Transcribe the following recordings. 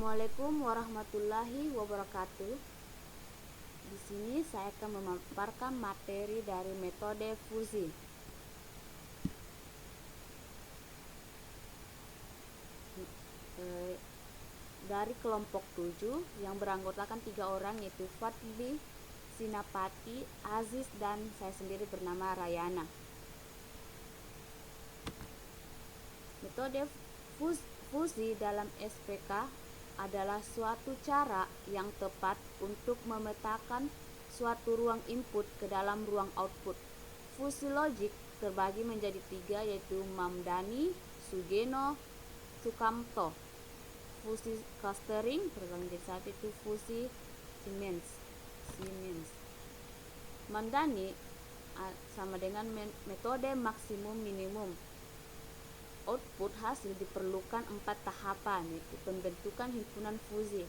Assalamualaikum warahmatullahi wabarakatuh. Di sini saya akan memaparkan materi dari metode fusi. Dari kelompok 7 yang beranggotakan 3 orang, yaitu Fadli, Sinapati, Aziz, dan saya sendiri bernama Rayana. Metode fusi dalam SPK adalah suatu cara yang tepat untuk memetakan suatu ruang input ke dalam ruang output. Fusi logik terbagi menjadi 3, yaitu Mamdani, Sugeno, Sukamto. Fusi clustering terbagi menjadi 1, itu fusi Siemens. Mamdani sama dengan metode maksimum minimum. Output hasil diperlukan 4 tahapan, yaitu pembentukan himpunan fusi.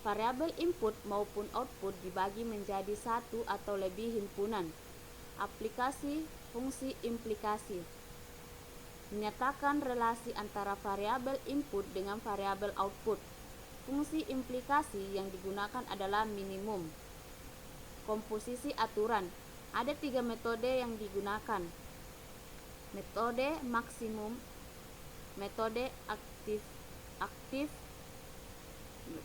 Variabel input maupun output dibagi menjadi 1 atau lebih himpunan. Aplikasi fungsi implikasi menyatakan relasi antara variabel input dengan variabel output. Fungsi implikasi yang digunakan adalah minimum. Komposisi aturan, ada 3 metode yang digunakan: metode maksimum, metode aktif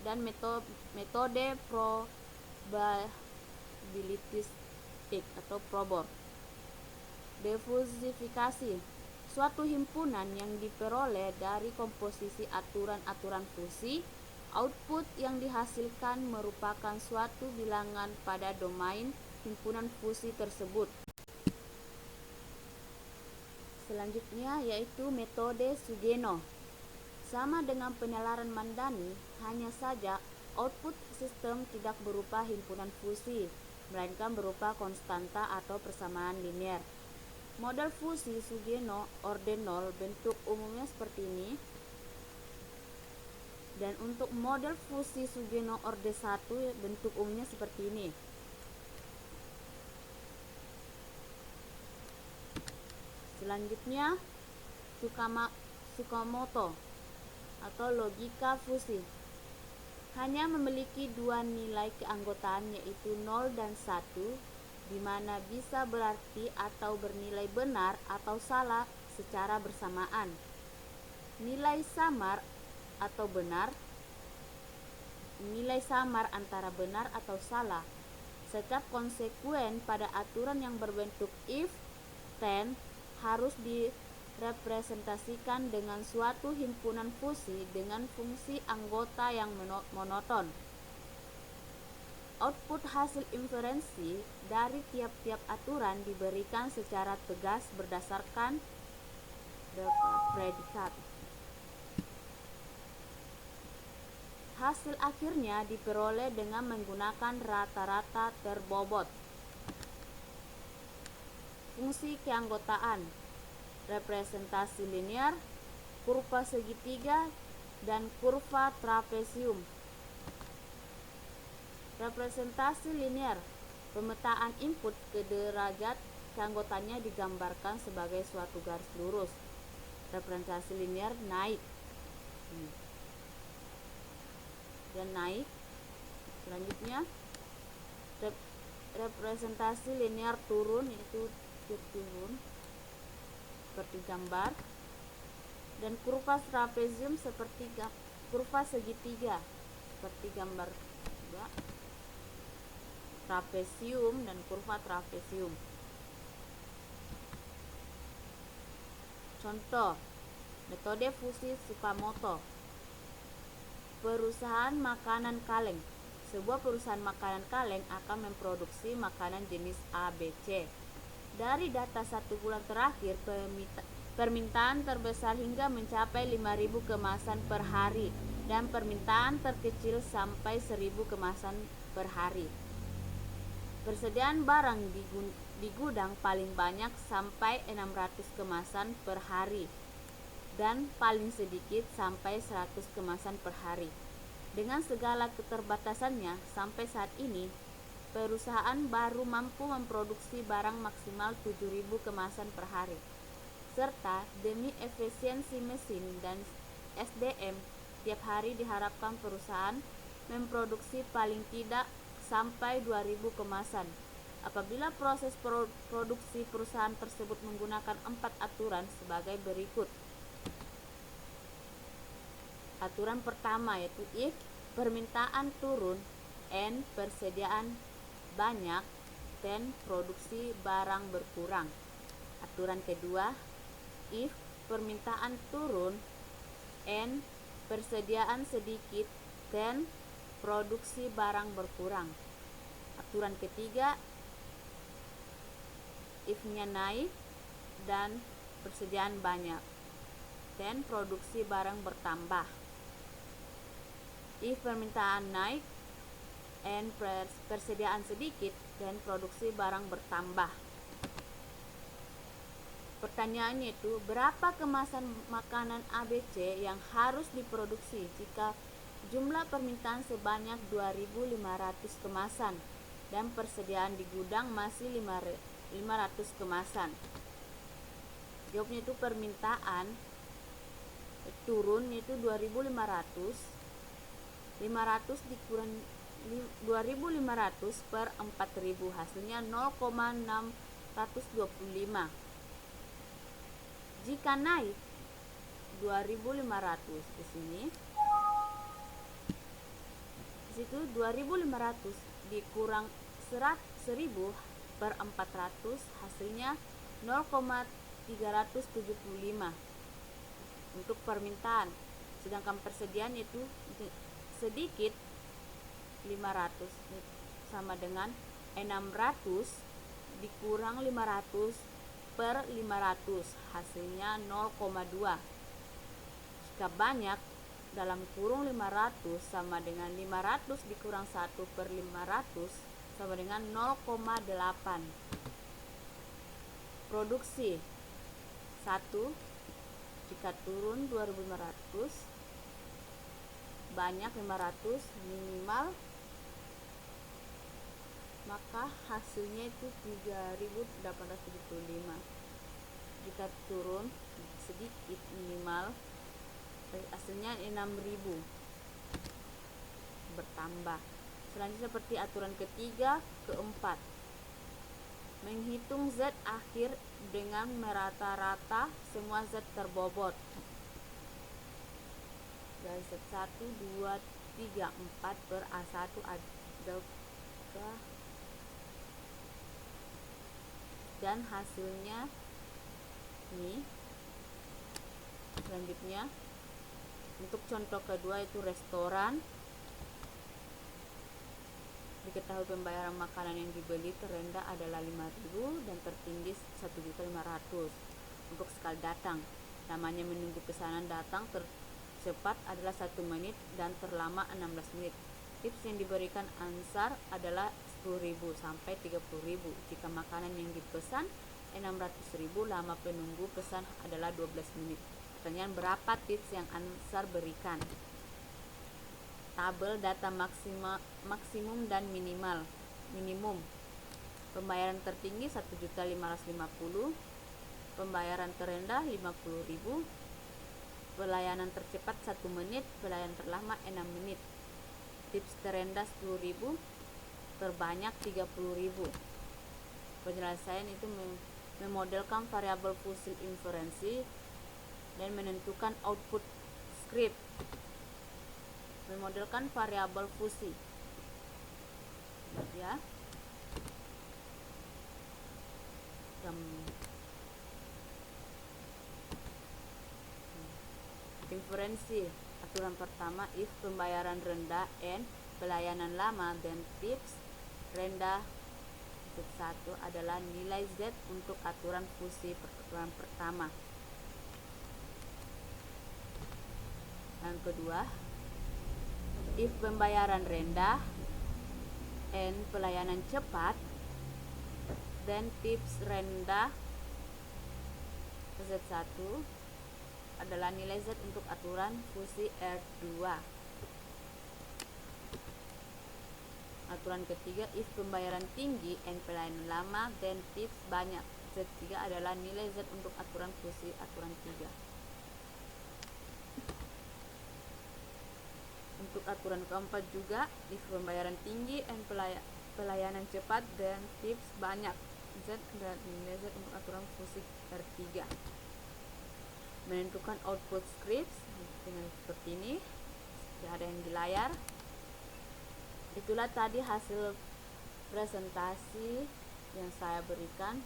dan metode probabilistik atau probor. Difusifikasi, suatu himpunan yang diperoleh dari komposisi aturan-aturan fusi. Output yang dihasilkan merupakan suatu bilangan pada domain himpunan fusi tersebut. Selanjutnya yaitu metode Sugeno. Sama dengan penalaran Mamdani, hanya saja output sistem tidak berupa himpunan fusi, melainkan berupa konstanta atau persamaan linear. Model fusi Sugeno orde 0 bentuk umumnya seperti ini. Dan untuk model fusi Sugeno orde 1 bentuk umumnya seperti ini. Selanjutnya Sukamoto atau logika fusi. Hanya memiliki 2 nilai keanggotaan, yaitu 0 dan 1, di mana bisa berarti atau bernilai benar atau salah secara bersamaan. Nilai samar atau benar, nilai samar antara benar atau salah. Setiap konsekuen pada aturan yang berbentuk if, then harus direpresentasikan dengan suatu himpunan fusi dengan fungsi anggota yang monoton. Output hasil inferensi dari tiap-tiap aturan diberikan secara tegas berdasarkan predikat. Hasil akhirnya diperoleh dengan menggunakan rata-rata terbobot. Fungsi keanggotaan, representasi linear, kurva segitiga, dan kurva trapesium. Representasi linear, pemetaan input ke derajat keanggotaannya digambarkan sebagai suatu garis lurus. Representasi linear naik dan naik. Selanjutnya representasi linear turun, yaitu turun seperti gambar, dan kurva trapesium seperti kurva segitiga seperti gambar juga. Trapesium dan kurva trapesium. Contoh metode fusi Sukamoto. Perusahaan makanan kaleng. Sebuah perusahaan makanan kaleng akan memproduksi makanan jenis A, B, C. Dari data 1 bulan terakhir, permintaan terbesar hingga mencapai 5.000 kemasan per hari dan permintaan terkecil sampai 1.000 kemasan per hari. Persediaan barang di gudang paling banyak sampai 600 kemasan per hari dan paling sedikit sampai 100 kemasan per hari. Dengan segala keterbatasannya, sampai saat ini perusahaan baru mampu memproduksi barang maksimal 7.000 kemasan per hari, serta demi efisiensi mesin dan SDM Setiap hari diharapkan perusahaan memproduksi paling tidak sampai 2000 kemasan. Apabila proses produksi perusahaan tersebut menggunakan 4 aturan sebagai berikut. Aturan pertama yaitu if permintaan turun and persediaan banyak, then produksi barang berkurang. Aturan kedua, if permintaan turun and persediaan sedikit, then produksi barang berkurang. Aturan ketiga, if-nya naik dan persediaan banyak, then produksi barang bertambah. If permintaan naik and persediaan sedikit, dan produksi barang bertambah. Pertanyaannya itu, berapa kemasan makanan ABC yang harus diproduksi jika jumlah permintaan sebanyak 2.500 kemasan dan persediaan di gudang masih 500 kemasan? Jawabnya itu permintaan turun itu 2.500, 500 dikurang 2.500 per 4.000, hasilnya 0,625. Jika naik 2.500 di sini, di situ 2.500 dikurang 1.000 per 400, hasilnya 0,375 untuk permintaan. Sedangkan persediaan itu sedikit 500 sama dengan 600 dikurang 500 per 500, hasilnya 0,2. Jika banyak dalam kurung 500 sama dengan 500 dikurang 1 per 500 sama dengan 0,8. Produksi 1, jika turun 2.500, banyak 500, minimal, maka hasilnya itu 3.875. Jika turun sedikit, minimal, hasilnya 6.000 bertambah. Selanjutnya seperti aturan ketiga, keempat, menghitung Z akhir dengan merata-rata semua Z terbobot. Dari Z 1, 2, 3, 4 per A1 adakah, dan hasilnya ini. Selanjutnya untuk contoh kedua itu restoran. Diketahui pembayaran makanan yang dibeli terendah adalah 5.000 dan tertinggi 1.500.000. Untuk sekali datang, namanya menunggu pesanan datang tercepat adalah 1 menit dan terlama 16 menit. Tips yang diberikan Ansar adalah 10.000 sampai 30.000 jika makanan yang dipesan 600.000, lama penunggu pesan adalah 12 menit. Pertanyaan, berapa tips yang Ansar berikan? Tabel data maksimum dan minimum. Pembayaran tertinggi 1.550.000, pembayaran terendah 50.000, pelayanan tercepat 1 menit, pelayanan terlama 6 menit. Tips terendah 10.000, terbanyak 30.000. Penyelesaian itu memodelkan variabel fusil inferensi dan menentukan output script. Memodelkan variabel fusi, ya. Inferensi. Aturan pertama, if pembayaran rendah and pelayanan lama, then tips rendah Z1 adalah nilai Z untuk aturan fusi aturan pertama. Yang kedua, if pembayaran rendah and pelayanan cepat, then tips rendah Z1 adalah nilai Z untuk aturan fusi R2. Aturan ketiga, if pembayaran tinggi and pelayanan lama, then tips banyak. Z3 adalah nilai Z untuk aturan fusi aturan 3. aturan keempat juga, if pembayaran tinggi and pelayanan cepat dan tips banyak. Z dan nilai Z untuk aturan fungsi R3. Menentukan output scripts dengan seperti ini. Tidak ada yang di layar. Itulah tadi hasil presentasi yang saya berikan.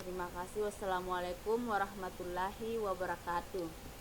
Terima kasih. Wassalamualaikum warahmatullahi wabarakatuh.